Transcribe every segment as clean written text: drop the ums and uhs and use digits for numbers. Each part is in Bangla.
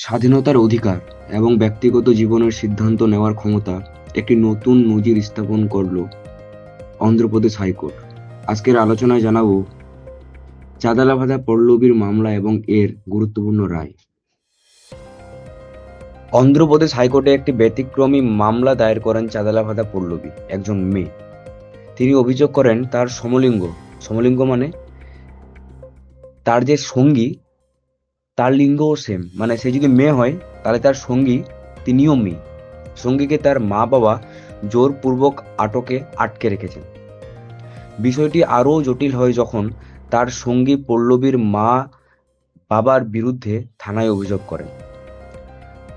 স্বাধীনতার অধিকার এবং ব্যক্তিগত জীবনের সিদ্ধান্ত নেওয়ার ক্ষমতা একটি নতুন নজির স্থাপন করল অন্ধ্রপ্রদেশ হাইকোর্ট। আজকের আলোচনায় জানাবো চাঁদালাভাদা পল্লবীর মামলা এবং এর গুরুত্বপূর্ণ রায়। অন্ধ্রপ্রদেশ হাইকোর্টে একটি ব্যতিক্রমী মামলা দায়ের করেন চাঁদালাভাদা পল্লবী, একজন মেয়ে। তিনি অভিযোগ করেন তার সমলিঙ্গ মানে তার যে সঙ্গী তার লিঙ্গও সেম, মানে সে যদি মেয়ে হয় তাহলে তার সঙ্গী তিনিও মেয়ে। সঙ্গীকে তার মা বাবা জোরপূর্বক আটকে রেখেছেন। বিষয়টি আরও জটিল হয় যখন তার সঙ্গী পল্লবীর মা বাবার বিরুদ্ধে থানায় অভিযোগ করেন।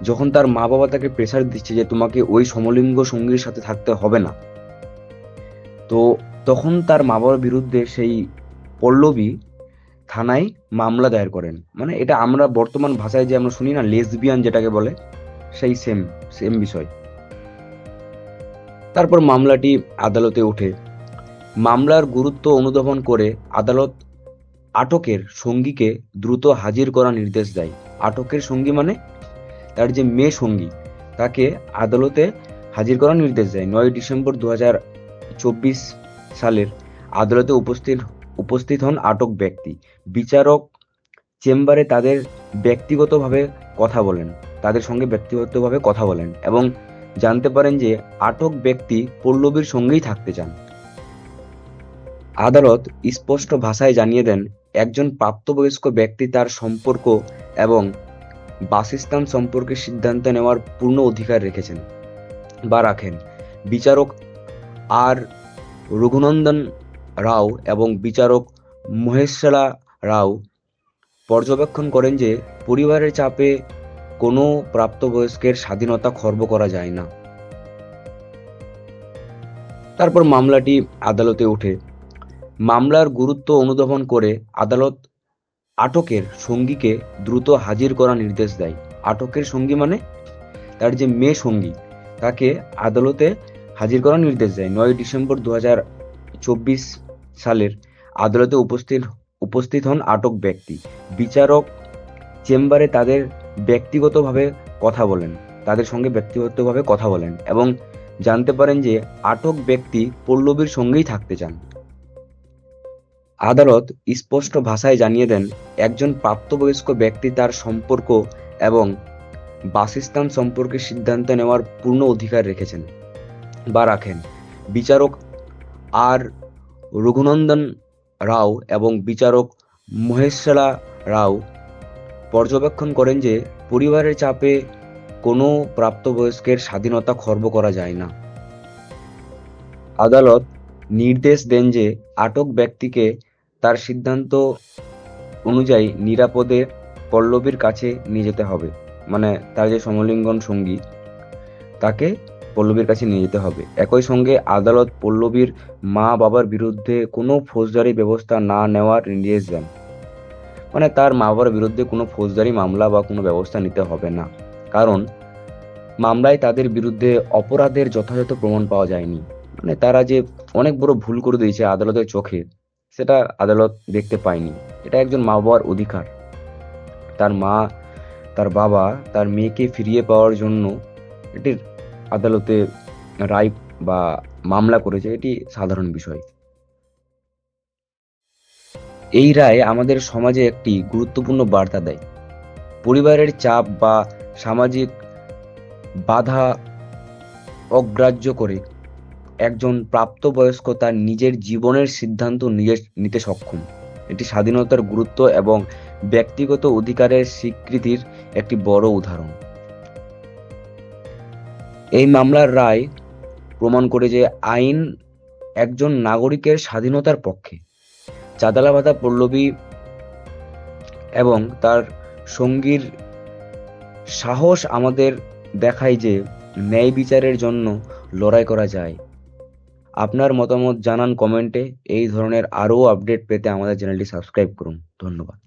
যখন তার মা বাবা তাকে প্রেসার দিচ্ছে যে তোমাকে ওই সমলিঙ্গ সঙ্গীর সাথে থাকতে হবে না, তো তখন তার মা বাবার বিরুদ্ধে সেই পল্লবী থানায় মামলা দায়ের করেন। মানে এটা আমরা বর্তমান ভাষায় যে আমরা শুনি না, লেসবিয়ান যেটাকে বলে, সেই সেম বিষয়। তারপর মামলাটি আদালতে ওঠে। মামলার গুরুত্ব অনুধাবন করে আদালত আটকের সঙ্গীকে দ্রুত হাজির করার নির্দেশ দেয়। আটকের সঙ্গী মানে তার যে মেয়ে সঙ্গী, তাকে আদালতে হাজির করার নির্দেশ দেয়। 9 ডিসেম্বর 2024 সালের আদালতে উপস্থিত হন আটক ব্যক্তি। বিচারক চেম্বারে তাদের সঙ্গে ব্যক্তিগতভাবে কথা বলেন এবং জানতে পারেন যে আটক ব্যক্তি পল্লবীর সঙ্গেই থাকতে চান। আদালত স্পষ্ট ভাষায় জানিয়ে দেন, একজন প্রাপ্তবয়স্ক ব্যক্তি তার সম্পর্ক এবং বাসস্থান সম্পর্কে সিদ্ধান্ত নেওয়ার পূর্ণ অধিকার রাখেন। বিচারক আর রঘুনন্দন রাও এবং বিচারক মহেশ্বরা রাও পর্যবেক্ষণ করেন যে পরিবারের চাপে কোনো প্রাপ্তবয়স্কের স্বাধীনতা খর্ব করা যায় না। তারপর মামলাটি আদালতে ওঠে। মামলার গুরুত্ব অনুধাবন করে আদালত আটকের সঙ্গীকে দ্রুত হাজির করার নির্দেশ দেয়। আটকের সঙ্গী মানে তার যে মেয়ে সঙ্গী, তাকে আদালতে হাজির করার নির্দেশ দেয়। 9 ডিসেম্বর 2024 সালের আদালতে উপস্থিত হন আটক ব্যক্তি। বিচারক চেম্বারে তাদের সঙ্গে ব্যক্তিগতভাবে কথা বলেন এবং জানতে পারেন যে আটক ব্যক্তি পল্লবীর সঙ্গেই থাকতে চান। আদালত স্পষ্ট ভাষায় জানিয়ে দেন, একজন প্রাপ্তবয়স্ক ব্যক্তি তার সম্পর্ক এবং বাসস্থান সম্পর্কে সিদ্ধান্ত নেওয়ার পূর্ণ অধিকার রাখেন। বিচারক আর রঘুনন্দন রাও এবং বিচারক মহেশ্বরা রাও পর্যবেক্ষণ করেন যে পরিবারের চাপে কোনো প্রাপ্তবয়স্কের স্বাধীনতা খর্ব করা যায় না। আদালত নির্দেশ দেন যে আটক ব্যক্তিকে তার সিদ্ধান্ত অনুযায়ী নিরাপদে পল্লবীর কাছে নিয়ে যেতে হবে। মানে তার যে সমলিঙ্গন সঙ্গী, তাকে পল্লবীর কাছে নিয়ে যেতে হবে। একই সঙ্গে আদালত পল্লবীর মা বাবার বিরুদ্ধে কোনো ফৌজদারি ব্যবস্থা না নেওয়ার নির্দেশ দেন। মানে তার মা বাবার বিরুদ্ধে কোনো ফৌজদারি মামলা বা কোনো ব্যবস্থা নিতে হবে না, কারণ মামলায় তাদের বিরুদ্ধে অপরাধের যথাযথ প্রমাণ পাওয়া যায়নি। মানে তারা যে অনেক বড় ভুল করে দিয়েছে আদালতের চোখে, সেটা আদালত দেখতে পায়নি। এটা একজন মা বাবার অধিকার। তার মা, তার বাবা তার মেয়েকে ফিরিয়ে পাওয়ার জন্য এটি আদালতে রায় বা মামলা করেছে, এটি সাধারণ বিষয়। এই রায় আমাদের সমাজে একটি গুরুত্বপূর্ণ বার্তা দেয়। পরিবারের চাপ বা সামাজিক বাধা অগ্রাহ্য করে একজন প্রাপ্তবয়স্ক তার নিজের জীবনের সিদ্ধান্ত নিতে সক্ষম। এটি স্বাধীনতার গুরুত্ব এবং ব্যক্তিগত অধিকারের স্বীকৃতির একটি বড় উদাহরণ। এই মামলার রায় প্রমাণ করে যে আইন একজন নাগরিকের স্বাধীনতার পক্ষে। চাঁদালাভাদা পল্লবী এবং তার সঙ্গীর সাহস আমাদের দেখায় যে ন্যায় বিচারের জন্য লড়াই করা যায়। আপনার মতামত জানান কমেন্টে। এই ধরনের আরও আপডেট পেতে আমাদের চ্যানেলটি সাবস্ক্রাইব করুন। ধন্যবাদ।